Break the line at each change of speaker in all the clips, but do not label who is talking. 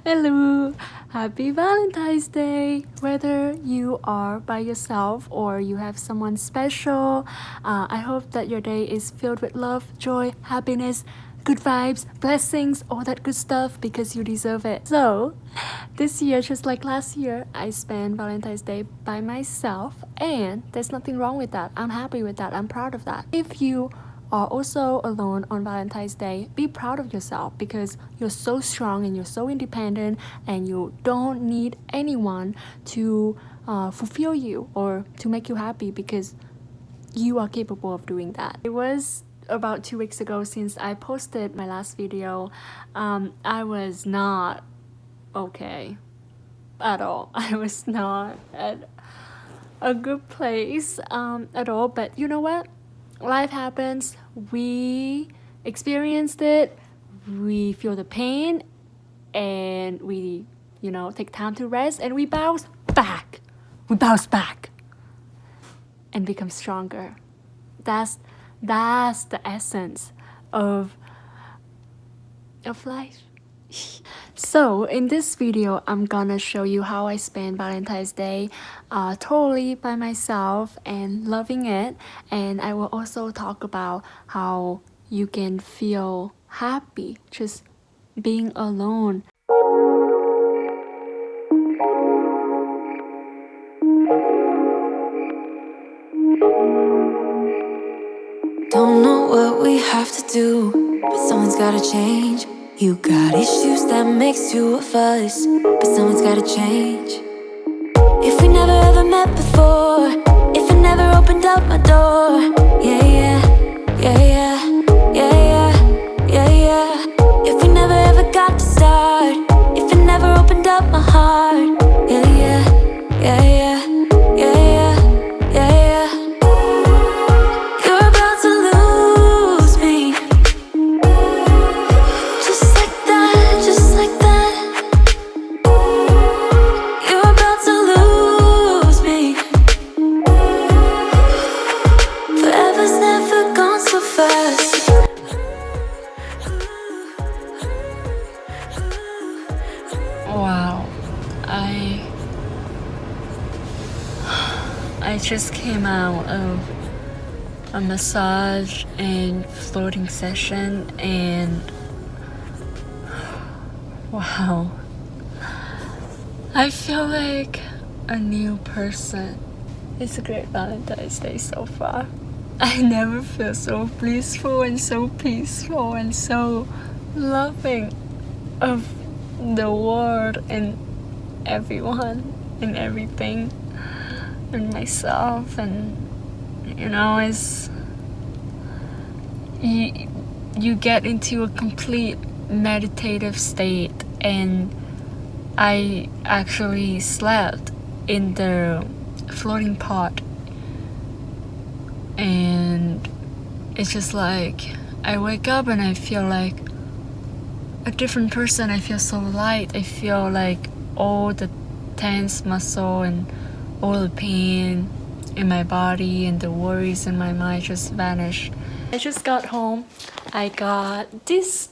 Hello! Happy Valentine's Day! Whether you are by yourself or you have someone special, I hope that your day is filled with love, joy, happiness, good vibes, blessings, all that good stuff because you deserve it. So, this year, just like last year, I spent Valentine's Day by myself, and there's nothing wrong with that. I'm happy with that. I'm proud of that. If you are also alone on Valentine's Day, be proud of yourself because you're so strong and you're so independent and you don't need anyone to fulfill you or to make you happy because you are capable of doing that. It was about 2 weeks ago since I posted my last video. I was not okay at all. I was not at a good place at all, but you know what? Life happens, we experienced it, we feel the pain, and we, take time to rest, and we bounce back. We bounce back and become stronger. That's the essence of life. So in this video, I'm gonna show you how I spent Valentine's Day totally by myself and loving it. And I will also talk about how you can feel happy just being alone.
Don't know what we have to do, but someone's gotta change. You got issues that makes two of us, but someone's gotta change. If we never ever met before, if I never opened up my door, yeah, yeah, yeah, yeah, yeah, yeah, yeah, yeah. If we never ever got to start, if I never opened up my heart, yeah, yeah, yeah, yeah, yeah, yeah, yeah, yeah. You're about to lose me, just like that, just like that. You're about to lose me. Forever's never gone so fast.
Wow, I just came out of a massage and floating session, and wow, I feel like a new person. It's a great Valentine's Day so far. I never feel so blissful and so peaceful and so loving of the world and everyone and everything and myself. And it's you get into a complete meditative state, and I actually slept in the floating pot, and it's just like I wake up and I feel like a different person. I feel so light. I feel like all the tense muscle and all the pain in my body and the worries in my mind just vanished. I just got home. I got this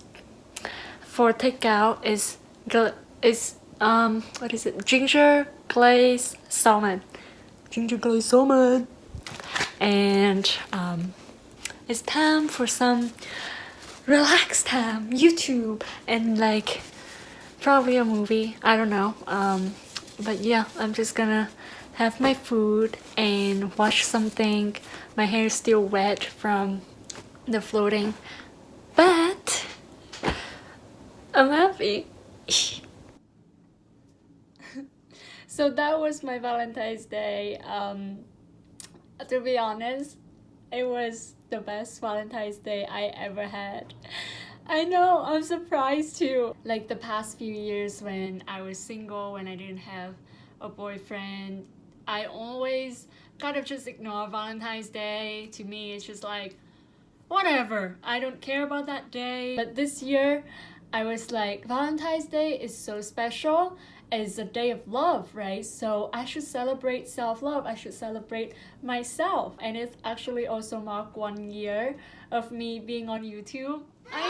for takeout. What is it? Ginger glazed salmon. Ginger glazed salmon. And it's time for some relax time, YouTube, and like probably a movie. I don't know. But yeah, I'm just gonna have my food and watch something. My hair is still wet from the floating, but I'm happy. So that was my Valentine's Day. To be honest, it was the best Valentine's Day I ever had. I know, I'm surprised too. Like the past few years when I was single, when I didn't have a boyfriend, I always kind of just ignore Valentine's Day. To me, it's just like, whatever, I don't care about that day. But this year, I was like, Valentine's Day is so special. It's a day of love, right? So I should celebrate self-love. I should celebrate myself. And it's actually also marked 1 year of me being on YouTube. I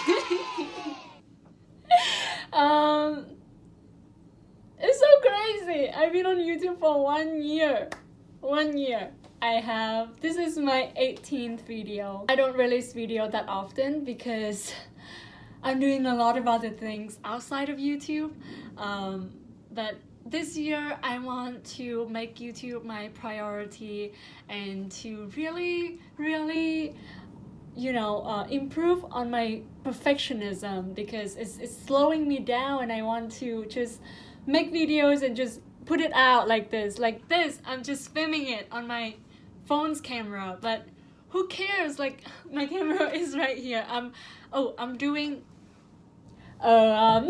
know! YouTube for 1 year. 1 year. This is my 18th video. I don't release video that often because I'm doing a lot of other things outside of YouTube. But this year I want to make YouTube my priority and to really, really, improve on my perfectionism, because it's slowing me down, and I want to just make videos and just put it out like this. I'm just filming it on my phone's camera, but who cares? Like, my camera is right here. I'm doing a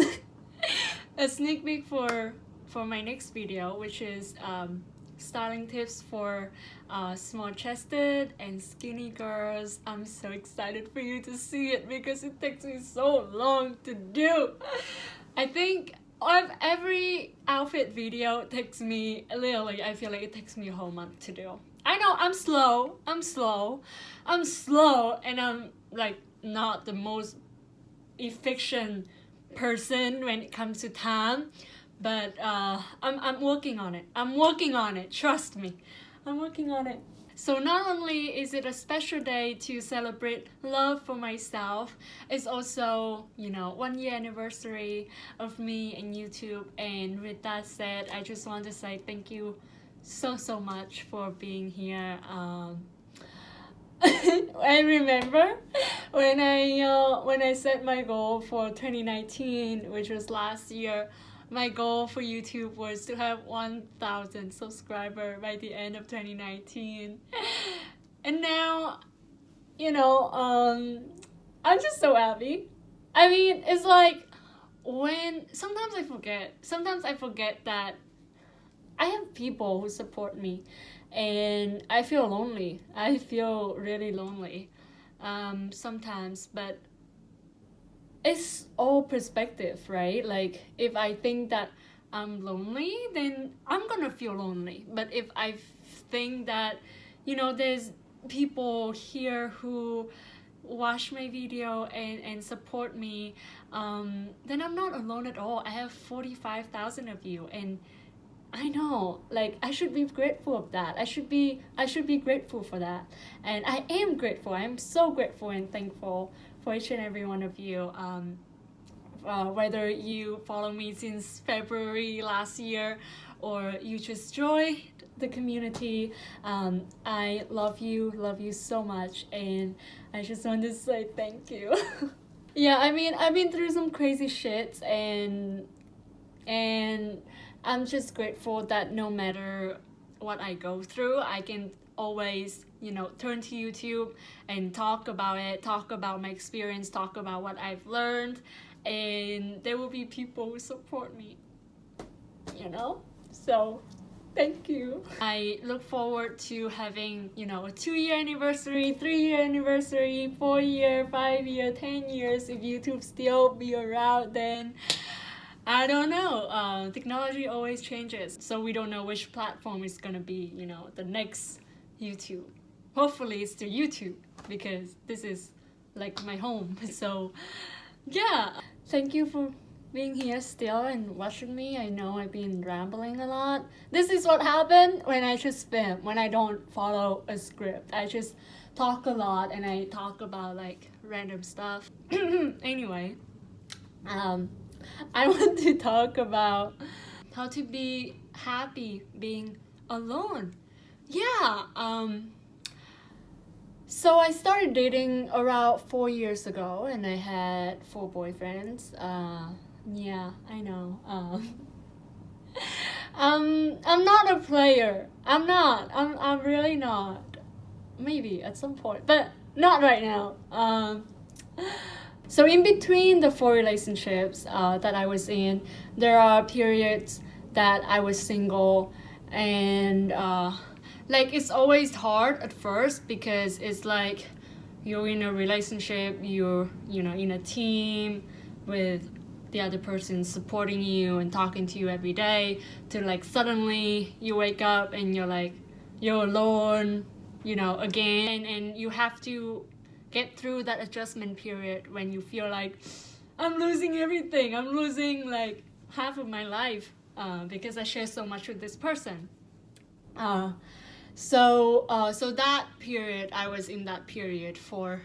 sneak peek for my next video, which is styling tips for small-chested and skinny girls. I'm so excited for you to see it because it takes me so long to do. I think every outfit video takes me, literally, I feel like it takes me a whole month to do. I know I'm slow, and I'm like not the most efficient person when it comes to time, but I'm working on it. Trust me, I'm working on it. So not only is it a special day to celebrate love for myself, it's also 1 year anniversary of me and YouTube. And with that said, I just want to say thank you so much for being here. I remember when I set my goal for 2019, which was last year. My goal for YouTube was to have 1,000 subscribers by the end of 2019. And now, I'm just so happy. I mean, it's like sometimes I forget that I have people who support me, and I feel lonely. I feel really lonely sometimes, but it's all perspective, right? Like, if I think that I'm lonely, then I'm gonna feel lonely. But if I think that, there's people here who watch my video and support me, then I'm not alone at all. I have 45,000 of you, and I know, like, I should be grateful of that. I should be grateful for that, and I am grateful. I'm so grateful and thankful for each and every one of you. Whether you follow me since February last year or you just joined the community, I love you so much, and I just want to say thank you. Yeah, I mean, I've been through some crazy shit, and I'm just grateful that no matter what I go through, I can always, turn to YouTube and talk about it, talk about my experience, talk about what I've learned, and there will be people who support me, So, thank you. I look forward to having, a 2-year anniversary, 3-year anniversary, 4-year, 5-year, 10 years. If YouTube still be around, then I don't know. Technology always changes, so we don't know which platform is gonna be, the next YouTube. Hopefully it's still YouTube, because this is like my home. So yeah, thank you for being here still and watching me. I know I've been rambling a lot. This is what happened when I just film, when I don't follow a script. I just talk a lot, and I talk about like random stuff. Anyway, I want to talk about how to be happy being alone. Yeah, so I started dating around 4 years ago, and I had 4 boyfriends. Yeah, I know. I'm not a player. I'm really not. Maybe at some point, but not right now. So in between the 4 relationships that I was in, there are periods that I was single, and like, it's always hard at first, because it's like you're in a relationship, you're in a team with the other person supporting you and talking to you every day, to like suddenly you wake up and you're alone, again, and you have to get through that adjustment period when you feel like I'm losing everything. I'm losing like half of my life because I share so much with this person. So that period, I was in that period for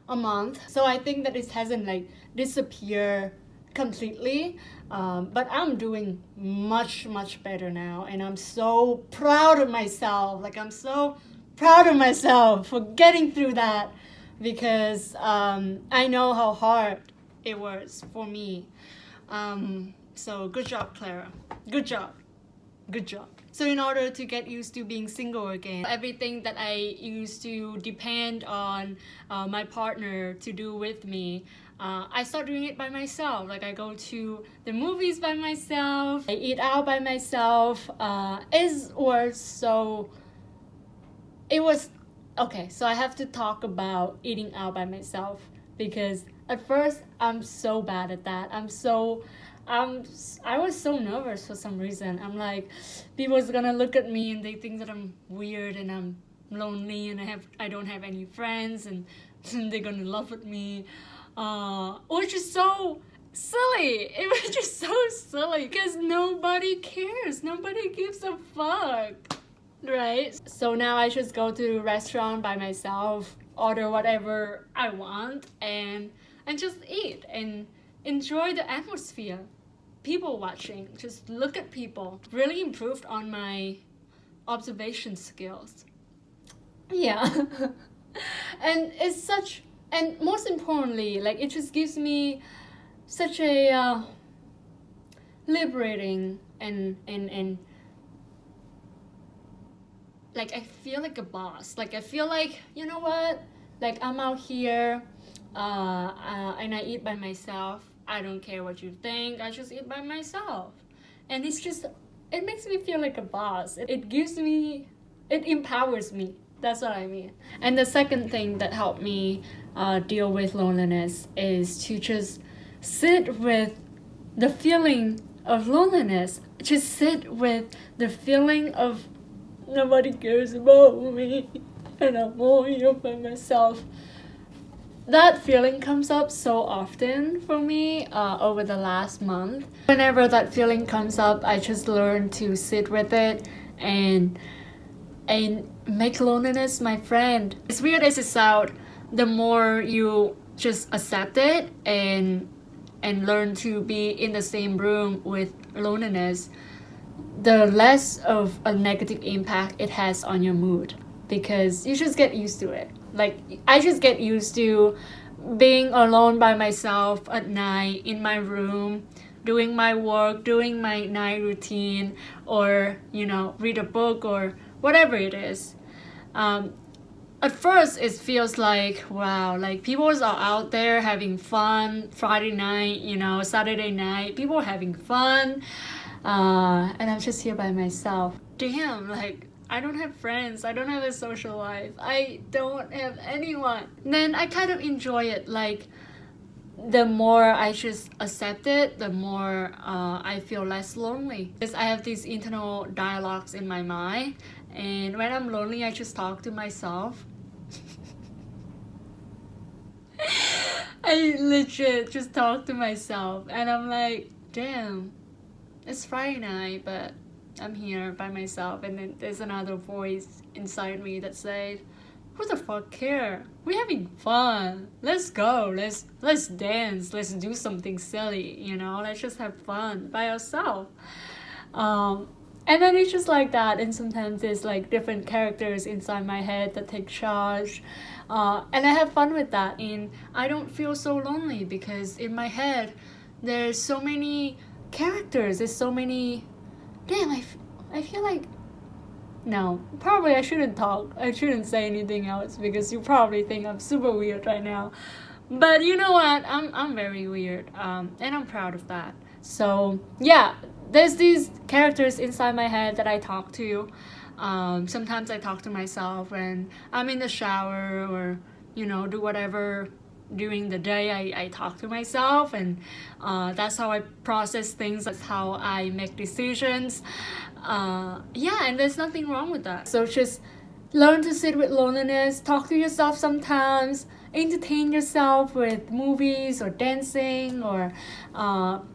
a month. So I think that it hasn't like disappeared completely, but I'm doing much better now, and I'm so proud of myself. Like, I'm so proud of myself for getting through that, because I know how hard it was for me. So good job, Clara. Good job. Good job. So in order to get used to being single again, everything that I used to depend on my partner to do with me, I start doing it by myself. Like, I go to the movies by myself, I eat out by myself. It was okay. So I have to talk about eating out by myself, because at first I'm so bad at that. I was so nervous for some reason. I'm like, people's gonna look at me and they think that I'm weird and I'm lonely and I don't have any friends, and they're gonna laugh at me, which is so silly. It was just so silly, because nobody cares. Nobody gives a fuck, right? So now I just go to a restaurant by myself, order whatever I want, and just eat and enjoy the atmosphere. People watching, just look at people. Really improved on my observation skills. Yeah. And it's such, and most importantly, like, it just gives me such a liberating and like, I feel like a boss. Like, I feel like, you know what, like, I'm out here, and I eat by myself. I don't care what you think, I just eat by myself. And it makes me feel like a boss. It empowers me. That's what I mean. And the second thing that helped me deal with loneliness is to just sit with the feeling of loneliness. Just sit with the feeling of nobody cares about me and I'm all here by myself. That feeling comes up so often for me over the last month. Whenever that feeling comes up, I just learn to sit with it and make loneliness my friend. As weird as it sounds, the more you just accept it and learn to be in the same room with loneliness, the less of a negative impact it has on your mood, because you just get used to it. Like, I just get used to being alone by myself at night in my room, doing my work, doing my night routine, or, read a book or whatever it is. At first, it feels like, wow, like, people are out there having fun Friday night, Saturday night, people are having fun, and I'm just here by myself. Damn, like, I don't have friends, I don't have a social life, I don't have anyone. Then I kind of enjoy it. Like, the more I just accept it, the more I feel less lonely. Because I have these internal dialogues in my mind, and when I'm lonely, I just talk to myself. I legit just talk to myself, and I'm like, damn, it's Friday night, but I'm here by myself. And then there's another voice inside me that says, who the fuck care? We're having fun. Let's go. Let's dance. Let's do something silly, Let's just have fun by ourselves. And then it's just like that. And sometimes there's like different characters inside my head that take charge. And I have fun with that. And I don't feel so lonely, because in my head, there's so many characters. There's so many... Damn, I feel like... No, probably I shouldn't talk. I shouldn't say anything else, because you probably think I'm super weird right now. But you know what? I'm very weird, and I'm proud of that. So yeah, there's these characters inside my head that I talk to. Sometimes I talk to myself when I'm in the shower, or do whatever during the day. I talk to myself, and that's how I process things. That's how I make decisions. Yeah, and there's nothing wrong with that. So just learn to sit with loneliness, talk to yourself sometimes, entertain yourself with movies or dancing or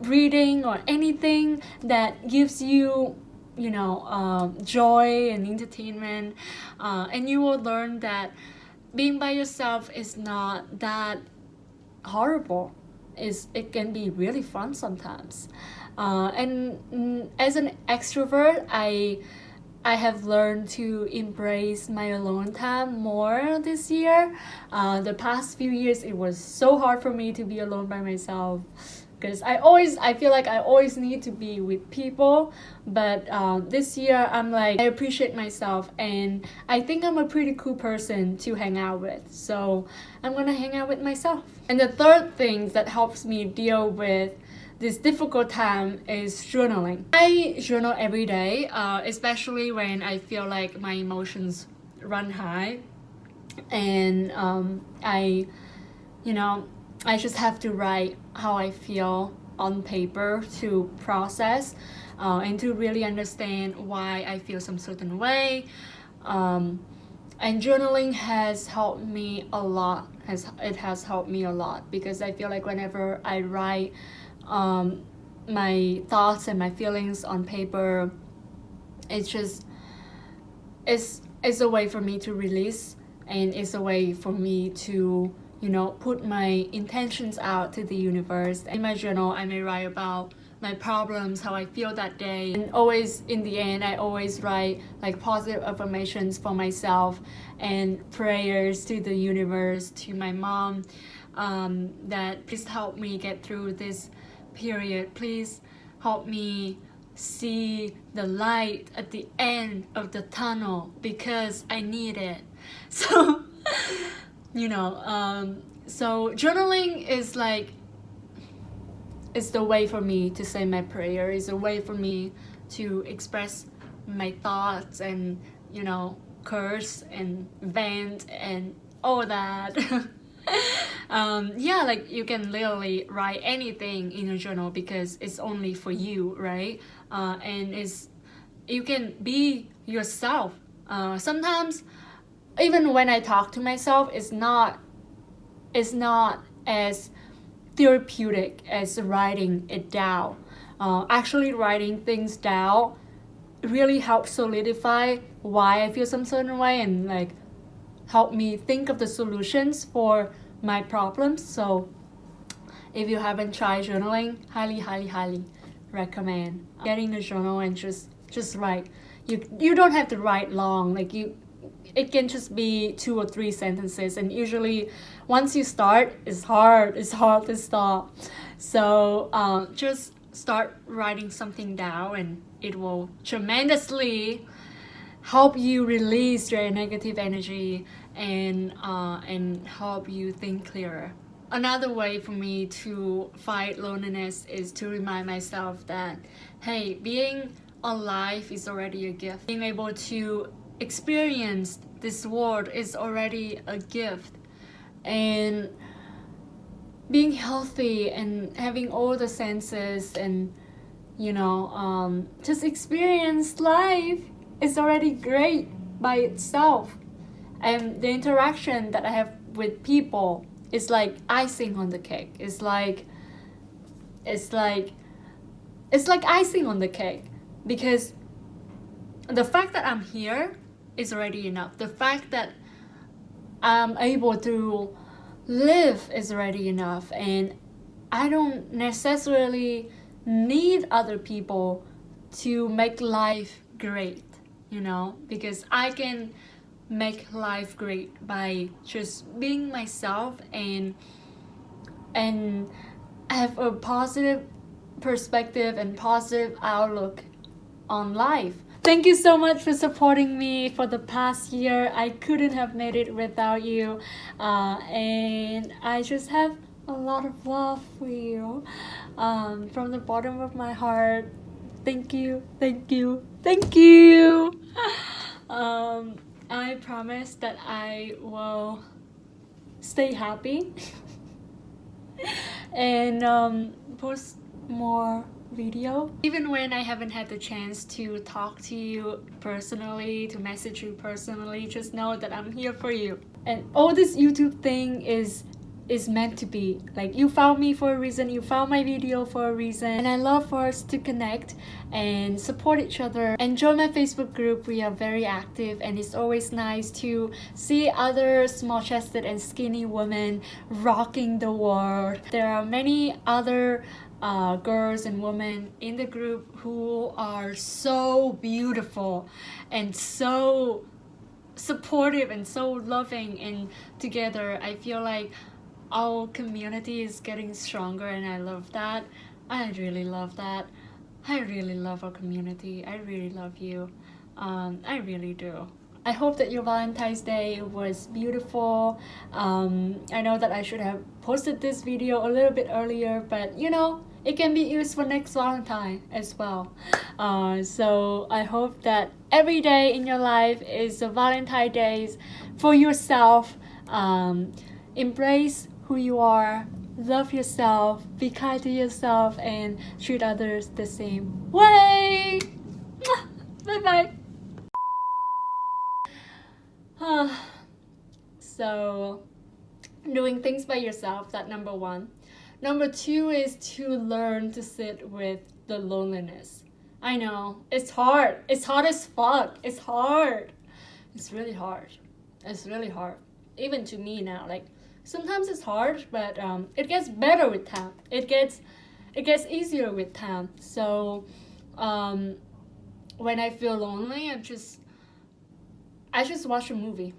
reading or anything that gives you joy and entertainment, and you will learn that being by yourself is not that horrible. It can be really fun sometimes, and as an extrovert, I have learned to embrace my alone time more this year. The past few years, it was so hard for me to be alone by myself because I feel like I always need to be with people. But this year, I'm like, I appreciate myself, and I think I'm a pretty cool person to hang out with. So I'm gonna hang out with myself. And the third thing that helps me deal with this difficult time is journaling. I journal every day, especially when I feel like my emotions run high, and I just have to write how I feel on paper to process, and to really understand why I feel some certain way. And journaling has helped me a lot. It has helped me a lot because I feel like whenever I write my thoughts and my feelings on paper, it's a way for me to release, and it's a way for me to put my intentions out to the universe. In my journal, I may write about my problems, how I feel that day, and always in the end, I always write like positive affirmations for myself and prayers to the universe, to my mom, that please help me get through this period. Please help me see the light at the end of the tunnel because I need it. So so journaling is like, it's the way for me to say my prayer. It's a way for me to express my thoughts and curse and vent and all that. Like you can literally write anything in a journal because it's only for you, right? And you can be yourself. Sometimes even when I talk to myself, it's not as therapeutic as writing it down. Actually writing things down really helps solidify why I feel some certain way, and like help me think of the solutions for my problems. So if you haven't tried journaling, highly recommend getting a journal and just write. You don't have to write long. Like it can just be 2 or 3 sentences, and usually once you start, it's hard to stop. So just start writing something down, and it will tremendously help you release your negative energy and help you think clearer. Another way for me to fight loneliness is to remind myself that, hey, being alive is already a gift. Being able to experience this world is already a gift. And being healthy and having all the senses and just experience life is already great by itself. And the interaction that I have with people is like icing on the cake. It's like icing on the cake, because the fact that I'm here is already enough. The fact that I'm able to live is already enough, and I don't necessarily need other people to make life great, because I can make life great by just being myself and have a positive perspective and positive outlook on life. Thank you so much for supporting me for the past year. I couldn't have made it without you, and I just have a lot of love for you, from the bottom of my heart. Thank you. I promise that I will stay happy and post more video. Even when I haven't had the chance to talk to you personally, to message you personally, just know that I'm here for you. And all this YouTube thing is meant to be. Like, you found me for a reason, you found my video for a reason, and I love for us to connect and support each other. And join my Facebook group. We are very active, and it's always nice to see other small-chested and skinny women rocking the world. There are many other girls and women in the group who are so beautiful and so supportive and so loving, and together I feel like our community is getting stronger, and I love that. I really love that. I really love our community. I really love you. I really do. I hope that your Valentine's Day was beautiful. I know that I should have posted this video a little bit earlier, but you know, it can be used for next Valentine as well. So I hope that every day in your life is a Valentine Day for yourself. Embrace who you are, love yourself, be kind to yourself, and treat others the same way. Bye bye. So, doing things by yourself, that's number one. Number two is to learn to sit with the loneliness. I know, it's hard. It's hard as fuck. It's hard. It's really hard. It's really hard. Even to me now, like, sometimes it's hard, but it gets better with time. It gets easier with time. So when I feel lonely, I just watch a movie.